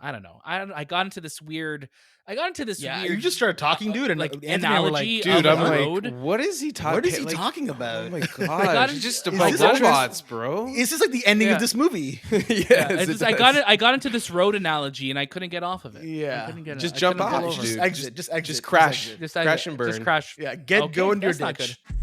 I don't know. I got into this weird. You just started talking, dude, and like Anthony and I were like, analogy. dude, of I'm a like, road. what is he talking? What is he talking about? Oh my got god, into- it's just is about this a robots, bro. Is this like the ending of this movie? Yes, I got into this road analogy and I couldn't get off of it. Yeah. I couldn't get Just I jump couldn't out, pull over. dude. Just exit. Just crash. exit. Just Crash exit. and burn. Just crash. Yeah, go into your that's not ditch. good.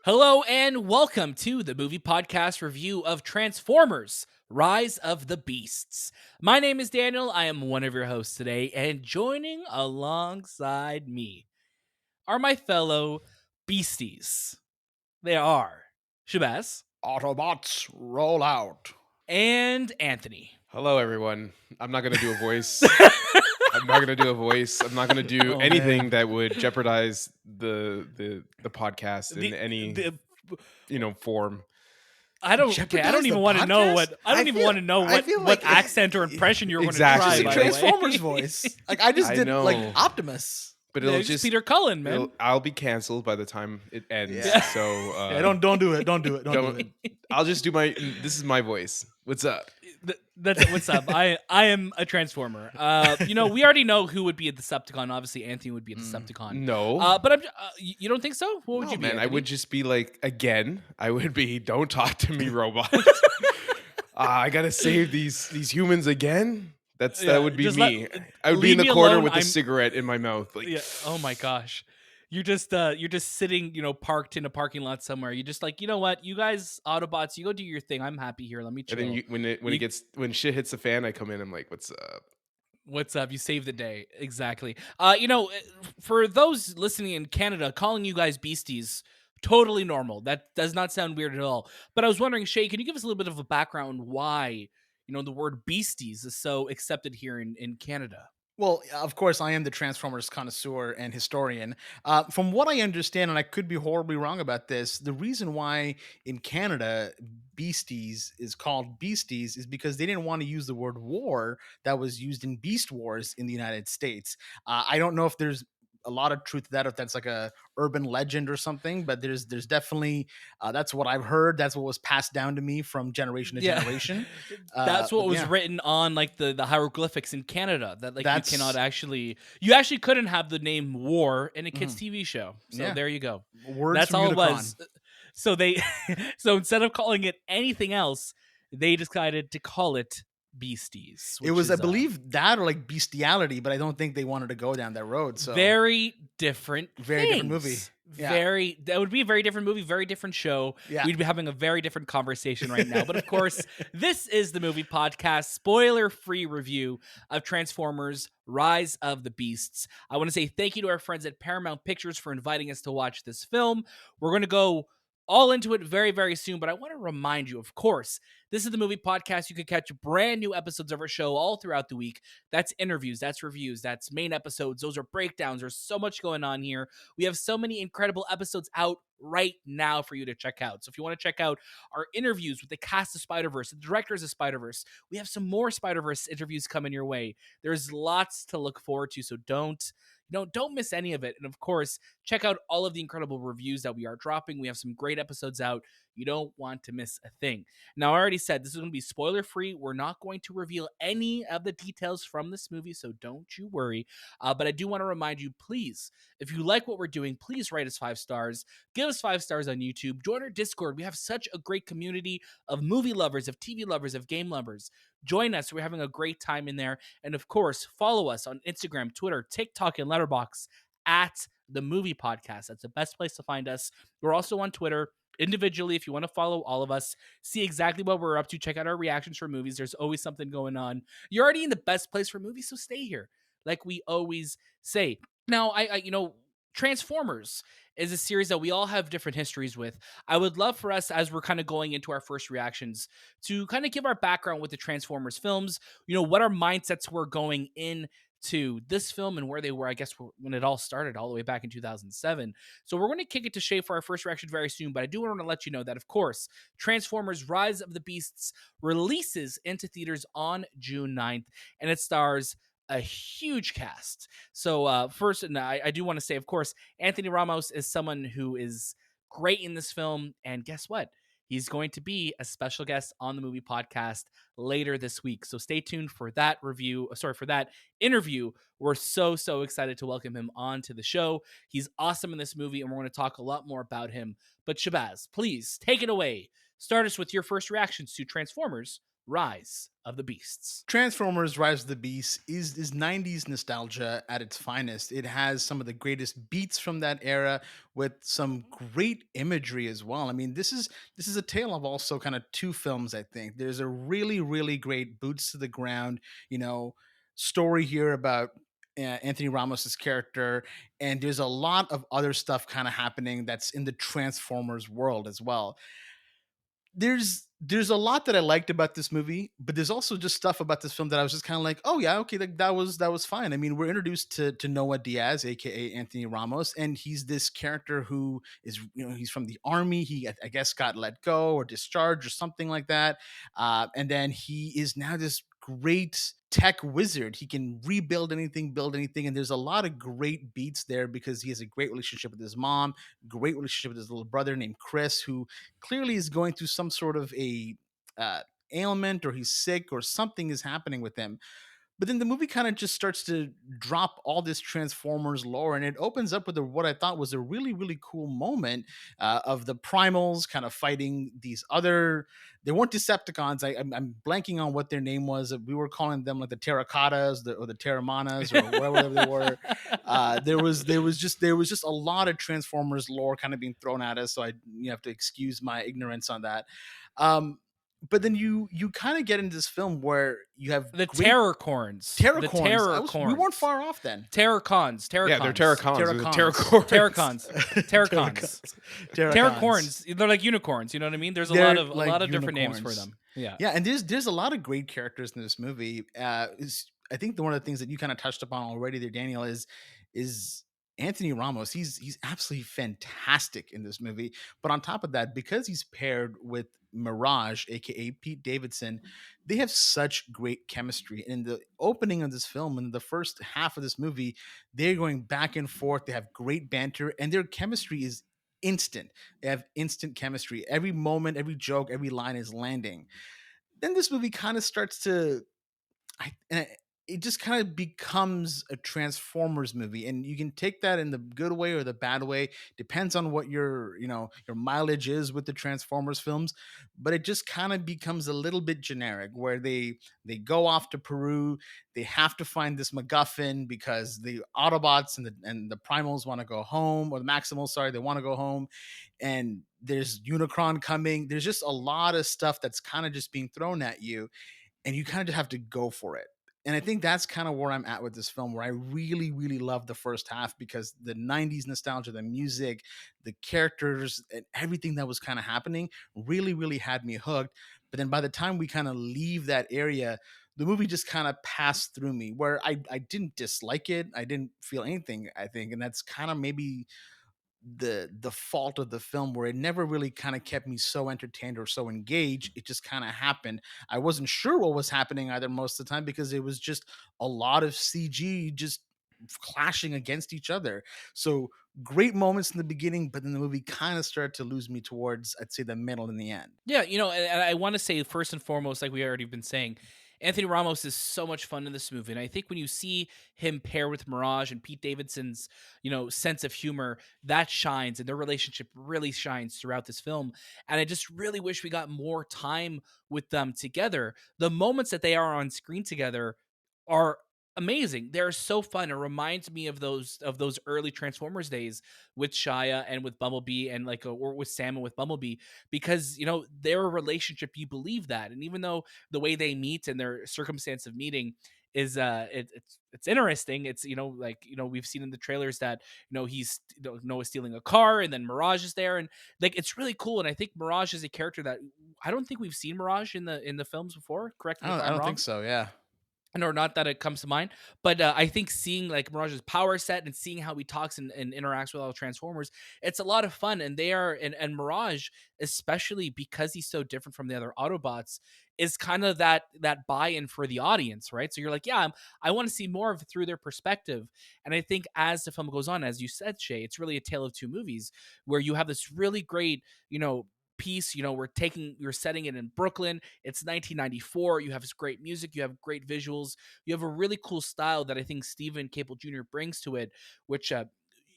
Hello and welcome to the movie podcast review of Transformers: Rise of the Beasts. My name is Daniel. I am one of your hosts today, and joining alongside me are my fellow beasties. They are Shahbaz Autobots, roll out. and Anthony. Hello, everyone. I'm not gonna do a voice. I'm not gonna do a voice. I'm not gonna do anything that would jeopardize the podcast in any form. I don't even want to know what what accent or impression you're going to Exactly. try. By the way. Transformers voice. Like I just did know. like Optimus. But Yeah, it'll it's just Peter Cullen, man. I'll be canceled by the time it ends. Yeah. So Don't do it. Don't do it. I'll just do my. This is my voice. What's up? That's what's up. I am a Transformer. We already know who would be a Decepticon. Obviously, Anthony would be a Decepticon. No. But I'm. You don't think so? What would No, you be? man, I Anthony? would just be like, again, I would be, don't talk to me, robot. I gotta save these humans again. That would be just me. I would be in leave the me corner alone. with a cigarette in my mouth. Like, Yeah. Oh my gosh. You're just sitting, parked in a parking lot somewhere. You're just like, you know what, you guys, Autobots, you go do your thing. I'm happy here. Let me chill. and then when shit hits the fan, I come in. I'm like, what's up? What's up? You save the day. Exactly. For those listening in Canada, calling you guys beasties, totally normal. That does not sound weird at all. But I was wondering, Shay, can you give us a little bit of a background why, the word beasties is so accepted here in Canada? Well, of course, I am the Transformers connoisseur and historian. From what I understand, and I could be horribly wrong about this, the reason why in Canada Beasties is called Beasties is because they didn't want to use the word war that was used in Beast Wars in the United States. I don't know if there's a lot of truth to that, if that's like a urban legend or something, but there's definitely that's what I've heard. That's what was passed down to me from generation to generation. That's what was written on like the hieroglyphics in Canada, that like you actually couldn't have the name war in a kids TV show. So there you go. Words that's from all Unicron. it was. So so instead of calling it anything else, they decided to call it Beasties. It was, I believe, that or like bestiality, but I don't think they wanted to go down that road. So very different movie. Yeah. That would be a very different movie, very different show. Yeah. We'd be having a very different conversation right now. But of course, this is the movie podcast, spoiler-free review of Transformers: Rise of the Beasts. I want to say thank you to our friends at Paramount Pictures for inviting us to watch this film. We're going to go all into it very, very soon, but I want to remind you, of course, this is the movie podcast. You can catch brand new episodes of our show all throughout the week. That's interviews, that's reviews, that's main episodes. Those are breakdowns. There's so much going on here. We have so many incredible episodes out right now for you to check out. So if you want to check out our interviews with the cast of Spider-Verse, the directors of Spider-Verse, we have some more Spider-Verse interviews coming your way. There's lots to look forward to, so don't miss any of it. And of course, check out all of the incredible reviews that we are dropping. We have some great episodes out. You don't want to miss a thing. Now, I already said this is going to be spoiler-free. We're not going to reveal any of the details from this movie, so don't you worry. But I do want to remind you, please, if you like what we're doing, please rate us 5 stars. Give us 5 stars on YouTube. Join our Discord. We have such a great community of movie lovers, of TV lovers, of game lovers. Join us. We're having a great time in there. And of course, follow us on Instagram, Twitter, TikTok, and Letterboxd at The Movie Podcast. That's the best place to find us. We're also on Twitter individually if you want to follow all of us, see exactly what we're up to, check out our reactions for movies. There's always something going on. You're already in the best place for movies, so stay here, like we always say. Now, I Transformers is a series that we all have different histories with. I would love for us, as we're kind of going into our first reactions, to kind of give our background with the Transformers films, what our mindsets were going into this film and where they were, I guess, when it all started all the way back in 2007. So we're going to kick it to Shay for our first reaction very soon, but I do want to let you know that, of course, Transformers: Rise of the Beasts releases into theaters on June 9th, and it stars a huge cast. So first, and I do want to say, of course, Anthony Ramos is someone who is great in this film, and guess what? He's going to be a special guest on the movie podcast later this week. So stay tuned for that for that interview. We're so excited to welcome him onto the show. He's awesome in this movie, and we're going to talk a lot more about him. But Shahbaz, please take it away. Start us with your first reactions to Transformers Rise of the Beasts. Transformers Rise of the Beasts is 90s nostalgia at its finest. It has some of the greatest beats from that era with some great imagery as well. I mean, this is a tale of also kind of two films, I think. There's a really great boots to the ground, story here about Anthony Ramos's character, and there's a lot of other stuff kind of happening that's in the Transformers world as well. There's a lot that I liked about this movie, but there's also just stuff about this film that I was just kind of like, oh yeah, okay, that was fine. I mean, we're introduced to Noah Diaz, aka Anthony Ramos, and he's this character who is, he's from the army. He, I guess, got let go or discharged or something like that, and then he is now this great tech wizard. He can rebuild anything, build anything, and there's a lot of great beats there because he has a great relationship with his mom, great relationship with his little brother named Chris, who clearly is going through some sort of a ailment, or he's sick, or something is happening with him. But then the movie kind of just starts to drop all this Transformers lore, and it opens up with what I thought was a really cool moment of the Primals kind of fighting these other. They weren't Decepticons. I'm blanking on what their name was. We were calling them like the Terracottas or the Terramanas or whatever they were. There was just a lot of Transformers lore kind of being thrown at us. So you have to excuse my ignorance on that. But then you kind of get into this film where you have the Terrorcorns. We weren't far off then. Terrorcons. Yeah, they're Terrorcons. Terrorcorns. They're like unicorns. You know what I mean? There's a lot of different names for them. Yeah. Yeah, and there's a lot of great characters in this movie. I think one of the things that you kind of touched upon already there, Daniel, is Anthony Ramos. He's absolutely fantastic in this movie. But on top of that, because he's paired with Mirage, aka Pete Davidson, they have such great chemistry. And in the opening of this film, in the first half of this movie, they're going back and forth. They have great banter, and their chemistry is instant. They have instant chemistry. Every moment, every joke, every line is landing. Then this movie kind of starts to it just kind of becomes a Transformers movie, and you can take that in the good way or the bad way. Depends on what your mileage is with the Transformers films, but it just kind of becomes a little bit generic, where they go off to Peru. They have to find this MacGuffin because the Autobots and the Primals want to go home, or the Maximals, sorry, they want to go home, and there's Unicron coming. There's just a lot of stuff that's kind of just being thrown at you, and you kind of just have to go for it. And I think that's kind of where I'm at with this film, where I really love the first half because the 90s nostalgia, the music, the characters, and everything that was kind of happening really had me hooked. But then by the time we kind of leave that area, the movie just kind of passed through me, where I didn't dislike it. I didn't feel anything, I think. And that's kind of maybe the fault of the film, where it never really kind of kept me so entertained or so engaged. It just kind of happened. I wasn't sure what was happening either most of the time, because it was just a lot of CG just clashing against each other. So great moments in the beginning, but then the movie kind of started to lose me towards, I'd say, the middle and the end. Yeah, and I want to say first and foremost, like we already been saying, Anthony Ramos is so much fun in this movie. And I think when you see him pair with Mirage and Pete Davidson's, sense of humor, that shines, and their relationship really shines throughout this film. And I just really wish we got more time with them together. The moments that they are on screen together are amazing. They're so fun. It reminds me of those early Transformers days with Shia and with Bumblebee, and or with Sam and with Bumblebee, because their relationship, you believe that. And even though the way they meet and their circumstance of meeting is it's interesting. It's we've seen in the trailers that he's Noah stealing a car, and then Mirage is there, and it's really cool. And I think Mirage is a character that I don't think we've seen Mirage in the films before. Correct me if I'm wrong. I don't think so. Yeah. Or not that it comes to mind, but I think seeing Mirage's power set and seeing how he talks and interacts with all the Transformers, it's a lot of fun. And they are, and Mirage, especially because he's so different from the other Autobots, is kind of that buy-in for the audience, right? So you're like, yeah, I want to see more of it through their perspective. And I think as the film goes on, as you said, Shay, it's really a tale of two movies, where you have this really great, piece, you're setting it in Brooklyn. It's 1994. You have this great music. You have great visuals. You have a really cool style that I think Steven Caple Jr. brings to it, which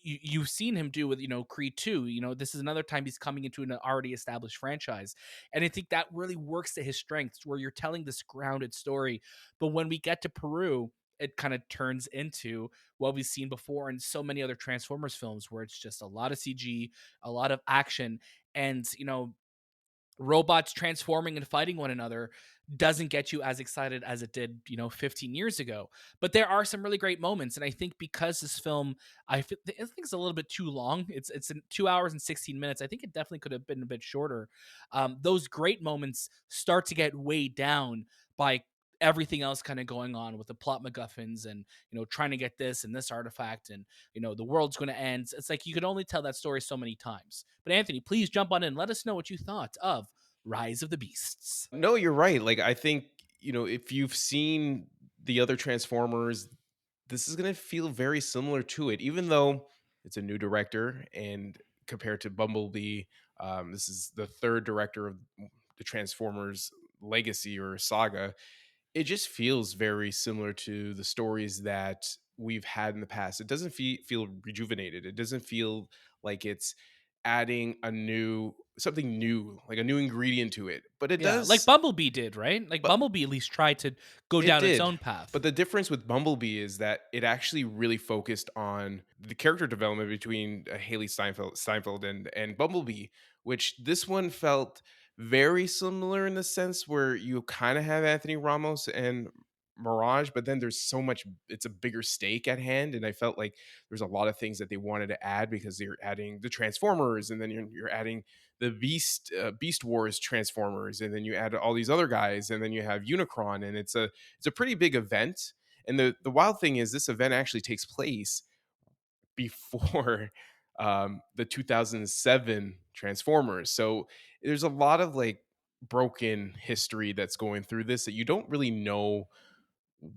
you've seen him do with, Creed 2. This is another time he's coming into an already established franchise. And I think that really works to his strengths, where you're telling this grounded story. But when we get to Peru, it kind of turns into what we've seen before in so many other Transformers films, where it's just a lot of CG, a lot of action, and, robots transforming and fighting one another doesn't get you as excited as it did, 15 years ago. But there are some really great moments, and I think because this film, I think it's a little bit too long. It's in 2 hours and 16 minutes. I think it definitely could have been a bit shorter. Those great moments start to get weighed down by everything else kind of going on with the plot MacGuffins and, trying to get this and this artifact, and, the world's going to end. It's like you can only tell that story so many times. But Anthony, please jump on in. Let us know what you thought of Rise of the Beasts. No, you're right. Like, I think, if you've seen the other Transformers, this is going to feel very similar to it, even though it's a new director. And compared to Bumblebee, this is the third director of the Transformers legacy or saga. It just feels very similar to the stories that we've had in the past. It doesn't feel rejuvenated. It doesn't feel like it's adding something new, like a new ingredient to it. But it does, like Bumblebee did, right? Like Bumblebee at least tried to go down its own path. But the difference with Bumblebee is that it actually really focused on the character development between Haley Steinfeld and Bumblebee, which this one felt very similar in the sense where you kind of have Anthony Ramos and Mirage, but then there's so much, it's a bigger stake at hand. And I felt like there's a lot of things that they wanted to add, because they're adding the Transformers, and then you're adding the Beast Wars Transformers, and then you add all these other guys, and then you have Unicron, and it's a pretty big event. And the wild thing is, this event actually takes place before the 2007 Transformers. So there's a lot of like broken history that's going through this, that you don't really know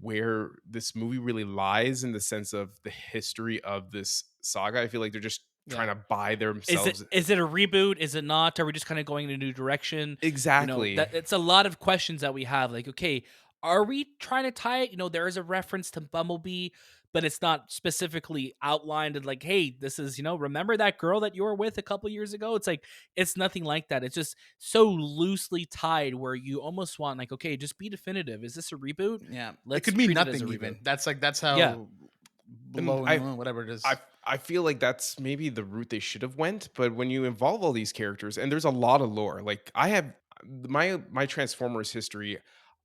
where this movie really lies in the sense of the history of this saga. I feel like they're just trying to buy themselves. Is it a reboot? Is it not? Are we just kind of going in a new direction? Exactly. It's a lot of questions that we have. Like, okay, are we trying to tie it? There is a reference to Bumblebee, but it's not specifically outlined and like, hey, this is, remember that girl that you were with a couple years ago? It's like, it's nothing like that. It's just so loosely tied where you almost want like, okay, just be definitive. Is this a reboot? Yeah. Let's it could mean nothing even. That's how whatever it is. I feel like that's maybe the route they should have went, but when you involve all these characters, and there's a lot of lore, like I have my Transformers history,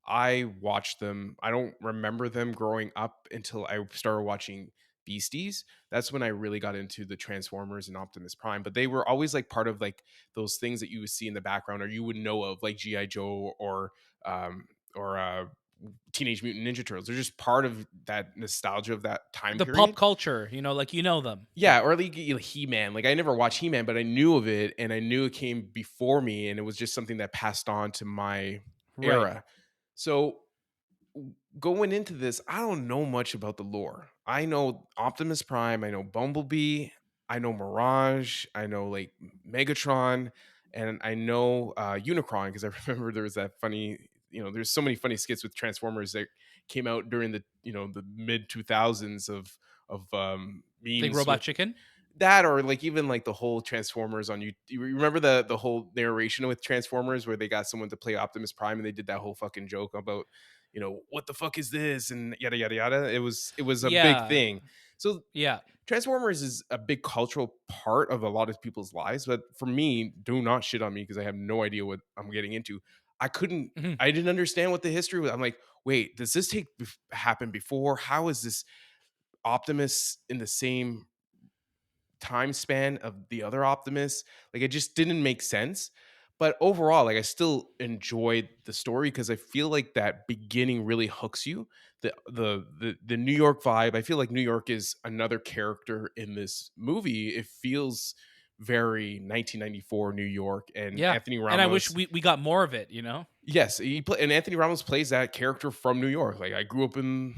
I watched them. I don't remember them growing up until I started watching Beasties. That's when I really got into the Transformers and Optimus Prime. But they were always like part of like those things that you would see in the background, or you would know of, like G.I. Joe or Teenage Mutant Ninja Turtles. They're just part of that nostalgia of that time period. Pop culture, like them. Yeah, or like He-Man. Like I never watched He-Man, but I knew of it, and I knew it came before me, and it was just something that passed on to my era. So going into this, I don't know much about the lore. I know Optimus Prime, I know Bumblebee, I know Mirage, I know like Megatron, and I know Unicron, because I remember there was that funny, there's so many funny skits with Transformers that came out during the, the mid 2000s of memes. Like Robot Chicken? That, or like even like the whole Transformers on you remember the whole narration with Transformers where they got someone to play Optimus Prime, and they did that whole fucking joke about, what the fuck is this, and yada yada yada. It was a big thing. So yeah, Transformers is a big cultural part of a lot of people's lives, but for me, do not shit on me because I have no idea what I'm getting into. I didn't understand what the history was. I'm like, wait, does this happen before? How is this Optimus in the same time span of the other Optimus? Like, it just didn't make sense. But overall, like, I still enjoyed the story because I feel like that beginning really hooks you. The New York vibe. I feel like New York is another character in this movie. It feels very 1994 New York, and Anthony Ramos. And I wish we got more of it. Yes, and Anthony Ramos plays that character from New York. Like, I grew up in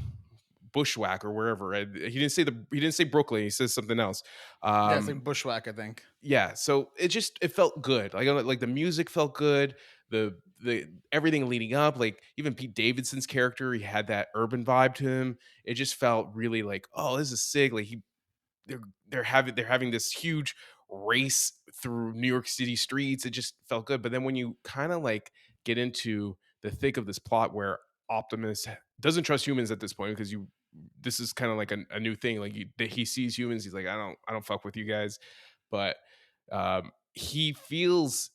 Bushwhack or wherever. He didn't say Brooklyn. He says something else. Yeah, it's like Bushwhack, I think. Yeah, so it felt good. Like the music felt good. The everything leading up, like even Pete Davidson's character, he had that urban vibe to him. It just felt really like, oh, this is sick. Like they're having this huge race through New York City streets. It just felt good. But then when you kind of like get into the thick of this plot where Optimus doesn't trust humans at this point, because this is kind of like a new thing. Like he sees humans, he's like, I don't fuck with you guys. But he feels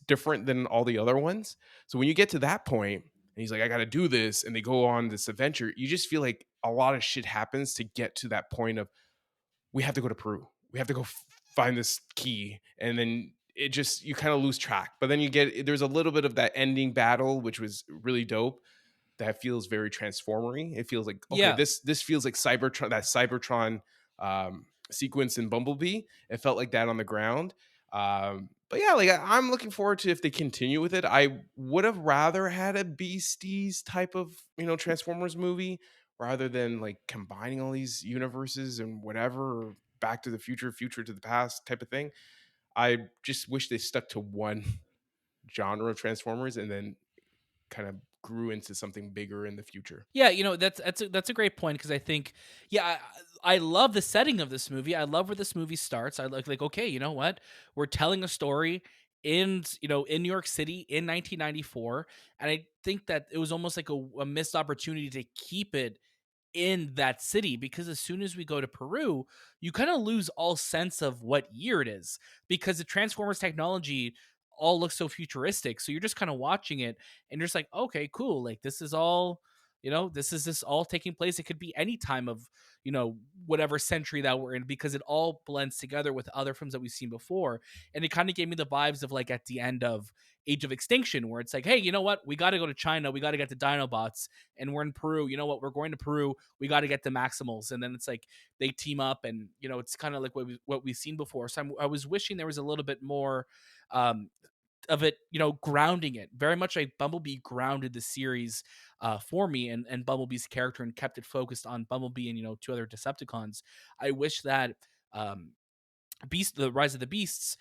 different than all the other ones. So when you get to that point, and he's like, I got to do this, and they go on this adventure, you just feel like a lot of shit happens to get to that point of, we have to go to Peru. We have to go find this key. And then you kind of lose track. But then there's a little bit of that ending battle, which was really dope. That feels very transformery. It feels like, okay, this feels like Cybertron, that Cybertron sequence in Bumblebee. It felt like that on the ground. But yeah, like I'm looking forward to if they continue with it. I would have rather had a Beasties type of, Transformers movie, rather than like combining all these universes and whatever, or Back to the Future, Future to the Past type of thing. I just wish they stuck to one genre of Transformers and then kind of grew into something bigger in the future. Yeah, that's a great point, because I think, I love the setting of this movie. I love where this movie starts. I like, okay, you know what? We're telling a story in in New York City in 1994, and I think that it was almost like a missed opportunity to keep it in that city, because as soon as we go to Peru, you kind of lose all sense of what year it is, because the Transformers technology all looks so futuristic. So you're just kind of watching it and you're just like, okay, cool. Like this is all, this all taking place. It could be any time of, whatever century that we're in, because it all blends together with other films that we've seen before. And it kind of gave me the vibes of like at the end of Age of Extinction, where it's like, hey, you know what? We got to go to China. We got to get the Dinobots, and we're in Peru. You know what? We're going to Peru. We got to get the Maximals. And then it's like they team up, and it's kind of like what we've seen before. So I was wishing there was a little bit more of it, grounding it very much like Bumblebee grounded the series for me, and Bumblebee's character, and kept it focused on Bumblebee and two other Decepticons. I wish that the Rise of the Beasts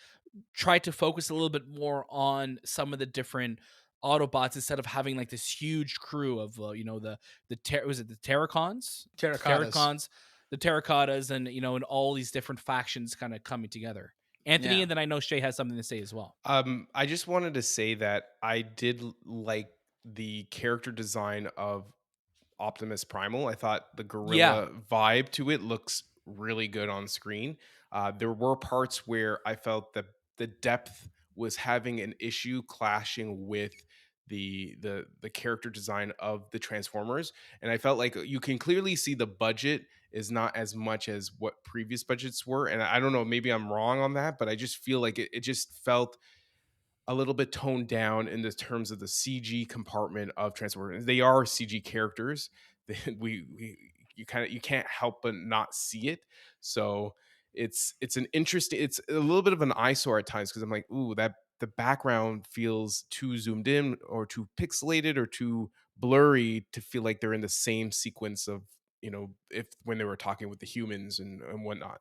tried to focus a little bit more on some of the different Autobots, instead of having like this huge crew of was it the Terracons, the Terracottas, and and all these different factions kind of coming together. Anthony, Yeah. and then I know Shay has something to say as well. I just wanted to say that I did like the character design of Optimus Primal. I thought the gorilla vibe to it looks really good on screen. There were parts where I felt that the depth was having an issue clashing with the character design of the Transformers, and I felt like you can clearly see the budget is not as much as what previous budgets were. And I don't know, maybe I'm wrong on that, but I just feel like it just felt a little bit toned down in the terms of the CG compartment of Transformers. They are CG characters. You can't help but not see it. So it's a little bit of an eyesore at times, because I'm like, ooh, that the background feels too zoomed in or too pixelated or too blurry to feel like they're in the same sequence of, if when they were talking with the humans and whatnot.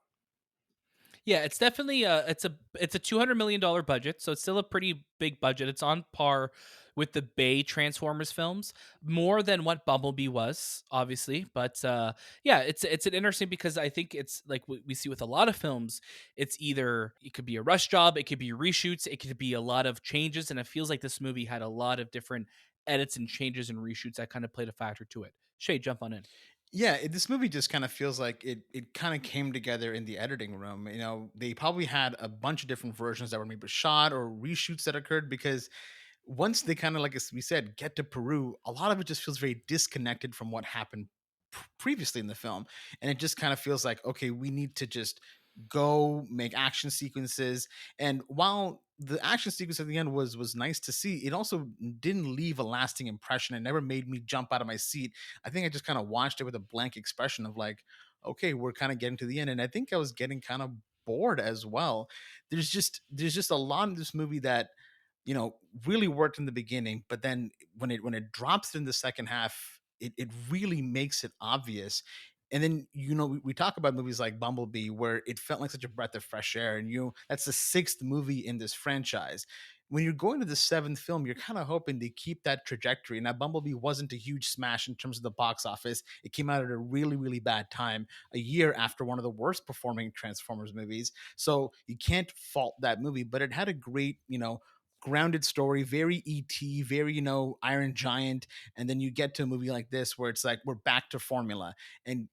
Yeah, it's definitely it's a $200 million budget, so it's still a pretty big budget. It's on par with the Bay Transformers films, more than what Bumblebee was, obviously. But yeah, it's an interesting, because I think it's like we see with a lot of films. It's either it could be a rush job, it could be reshoots, it could be a lot of changes, and it feels like this movie had a lot of different edits and changes and reshoots that kind of played a factor to it. Shay, jump on in. Yeah, this movie just kind of feels like it kind of came together in the editing room. They probably had a bunch of different versions that were maybe shot or reshoots that occurred, because once they kind of, like as we said, get to Peru, a lot of it just feels very disconnected from what happened previously in the film. And it just kind of feels like, okay, we need to just go make action sequences. And while the action sequence at the end was nice to see, it also didn't leave a lasting impression. It never made me jump out of my seat. I think I just kind of watched it with a blank expression of like, okay, we're kind of getting to the end. And I think I was getting kind of bored as well. There's just a lot of this movie that really worked in the beginning, but then when it drops in the second half, it really makes it obvious. And then, we talk about movies like Bumblebee, where it felt like such a breath of fresh air. And, that's the sixth movie in this franchise. When you're going to the seventh film, you're kind of hoping to keep that trajectory. Now, Bumblebee wasn't a huge smash in terms of the box office. It came out at a really, really bad time, a year after one of the worst performing Transformers movies. So you can't fault that movie, but it had a great, grounded story, very ET, very, Iron Giant. And then you get to a movie like this where it's like, we're back to formula. And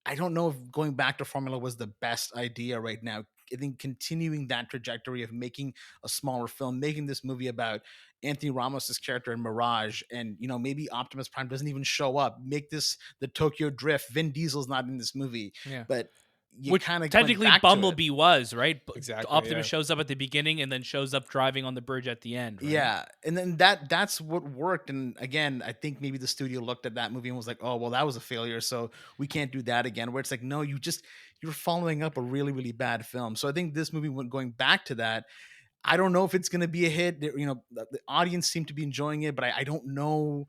I don't know if going back to formula was the best idea right now. I think continuing that trajectory of making a smaller film, making this movie about Anthony Ramos's character in Mirage, and maybe Optimus Prime doesn't even show up. Make this the Tokyo Drift. Vin Diesel's not in this movie, but you kind of technically Bumblebee was, right? Exactly. Optimus shows up at the beginning and then shows up driving on the bridge at the end. Right? Yeah, and then that's what worked. And again, I think maybe the studio looked at that movie and was like, "Oh, well, that was a failure, so we can't do that again." Where it's like, no, you're following up a really, really bad film. So I think this movie, going back to that, I don't know if it's going to be a hit. The audience seemed to be enjoying it, but I don't know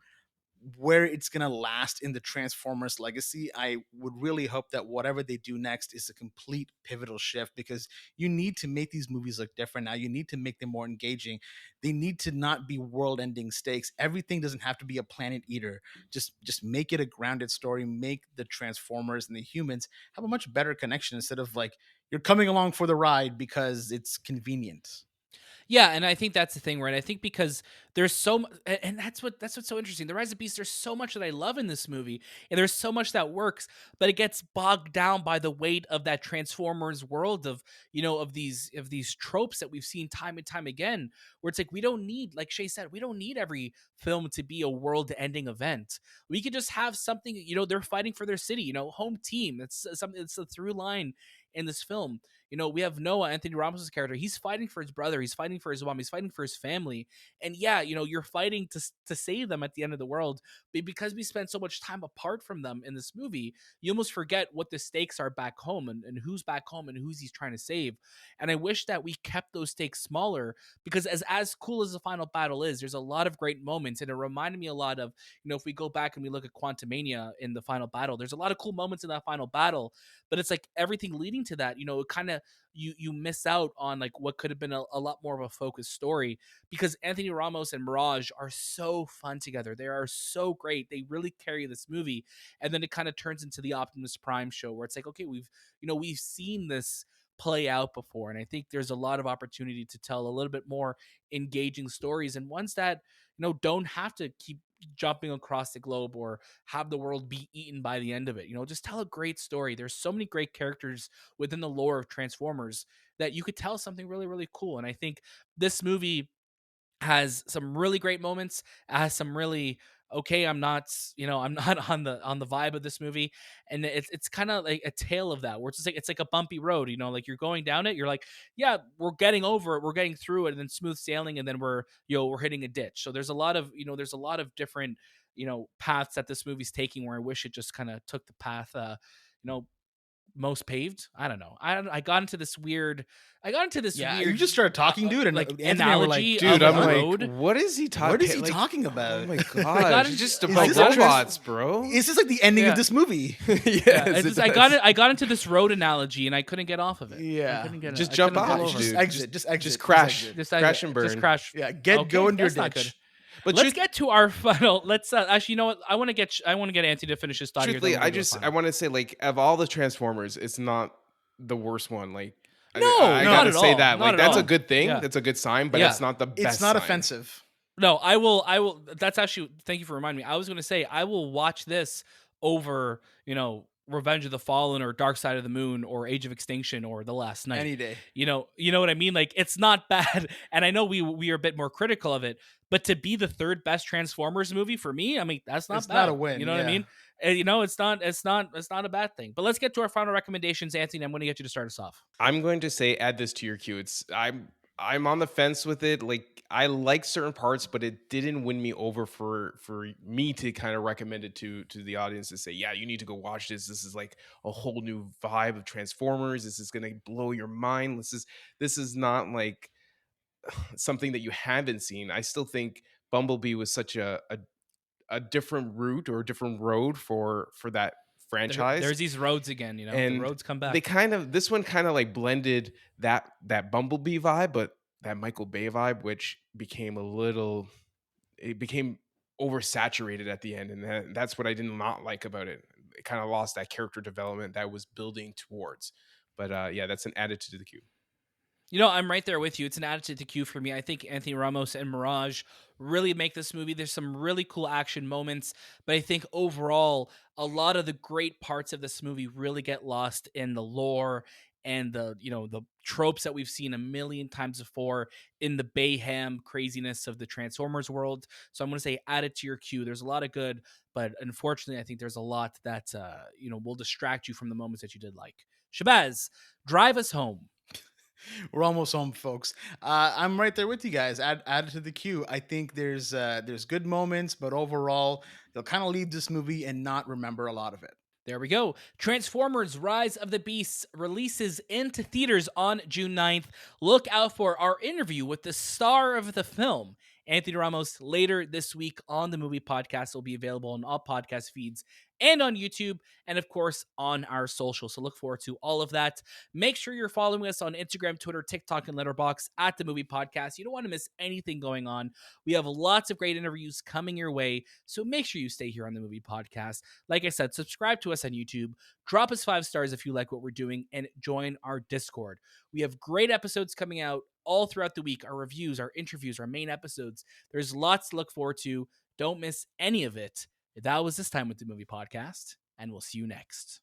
where it's going to last in the Transformers legacy. I would really hope that whatever they do next is a complete pivotal shift, because you need to make these movies look different now. You need to make them more engaging. They need to not be world-ending stakes. Everything doesn't have to be a planet eater. Just make it a grounded story. Make the Transformers and the humans have a much better connection, instead of like, you're coming along for the ride because it's convenient. Yeah, and I think that's the thing, right? I think because there's and that's what's so interesting. The Rise of Beasts, there's so much that I love in this movie, and there's so much that works, but it gets bogged down by the weight of that Transformers world of of these tropes that we've seen time and time again. Where it's like, we don't need, like Shay said, we don't need every film to be a world-ending event. We could just have something. They're fighting for their city. Home team. That's something that's a through line in this film. We have Noah, Anthony Ramos' character. He's fighting for his brother. He's fighting for his mom. He's fighting for his family. And yeah, you're fighting to save them at the end of the world. But because we spend so much time apart from them in this movie, you almost forget what the stakes are back home, and who's back home and who's he's trying to save. And I wish that we kept those stakes smaller, because as cool as the final battle is, there's a lot of great moments. And it reminded me a lot of, if we go back and we look at Quantumania in the final battle, there's a lot of cool moments in that final battle, but it's like everything leading to that, it kind of, you miss out on like what could have been a lot more of a focused story, because Anthony Ramos and Mirage are so fun together. They are so great. They really carry this movie. And then it kind of turns into the Optimus Prime show, where it's like, okay, we've seen this play out before. And I think there's a lot of opportunity to tell a little bit more engaging stories, and ones that, don't have to keep jumping across the globe or have the world be eaten by the end of it. Just tell a great story. There's so many great characters within the lore of Transformers that you could tell something really, really cool. And I think this movie has some really great moments, has some really, okay, I'm not I'm not on the vibe of this movie. And it's kind of like a tale of that, where it's like a bumpy road, like you're going down it, you're like, yeah, we're getting over it, we're getting through it, and then smooth sailing, and then we're hitting a ditch. So there's a lot of different paths that this movie's taking, where I wish it just kind of took the path you know most paved. I don't know. I got into this weird. You just started talking, dude, and like Anthony and I were like, analogy dude, of I'm a like, road. what is he talking? What is he talking about? Oh my god, it's just about this a robots, bro. Is this like the ending of this movie? Yes, I got into this road analogy, and I couldn't get off of it. Yeah. I couldn't get just I jump couldn't off. get over Just it. exit. Just crash. Crash and burn. Just crash. Yeah, Okay, go into your that's not good. ditch. But let's get to our final. Let's actually, you know what? I want to get Anthony to finish his thought. Truthfully, here, I want to say, like, of all the Transformers, it's not the worst one. Like, no, I not gotta at say all. that. Not Like, at that's all. a good thing. Yeah. That's a good sign, but it's not the best. It's not sign. offensive. No, I will. That's actually. Thank you for reminding me. I was going to say I will watch this over, Revenge of the Fallen or Dark Side of the Moon or Age of Extinction or The Last Night. Any day. You know what I mean? Like, it's not bad. And I know we are a bit more critical of it, but to be the third best Transformers movie for me, I mean, that's not It's bad. not a win. You know what I mean? And, it's not a bad thing. But let's get to our final recommendations, Anthony. I'm going to get you to start us off. I'm going to say add this to your queue. I'm on the fence with it. Like, I like certain parts, but it didn't win me over for me to kind of recommend it to the audience to say, yeah, you need to go watch this. This is like a whole new vibe of Transformers. This is going to blow your mind. This is not like something that you haven't seen. I still think Bumblebee was such a a different route or a different road for that franchise. There's these roads again, and the roads come back. This one kind of like blended that Bumblebee vibe, but that Michael Bay vibe, which became oversaturated at the end, and that's what I did not like about it. It kind of lost that character development that was building towards. But that's an attitude to the queue. I'm right there with you. It's an attitude to queue for me. I think Anthony Ramos and Mirage really make this movie. There's some really cool action moments, but I think overall, a lot of the great parts of this movie really get lost in the lore and the tropes that we've seen a million times before in the Bayham craziness of the Transformers world. So I'm going to say add it to your queue. There's a lot of good, but unfortunately, I think there's a lot that will distract you from the moments that you did like. Shahbaz, drive us home. We're almost home, folks. I'm right there with you guys. Add it to the queue. I think there's good moments, but overall, you'll kind of leave this movie and not remember a lot of it. There we go. Transformers Rise of the Beasts releases into theaters on June 9th. Look out for our interview with the star of the film, Anthony Ramos, later this week on the Movie Podcast. Will be available on all podcast feeds and on YouTube, and of course on our social. So look forward to all of that. Make sure you're following us on Instagram, Twitter, TikTok, and Letterboxd at the Movie Podcast. You don't want to miss anything going on. We have lots of great interviews coming your way, so make sure you stay here on the Movie Podcast. Like I said, subscribe to us on YouTube, drop us 5 stars if you like what we're doing, and join our Discord. We have great episodes coming out all throughout the week. Our reviews, our interviews, our main episodes. There's lots to look forward to. Don't miss any of it. That was This Time with the Movie Podcast, and we'll see you next.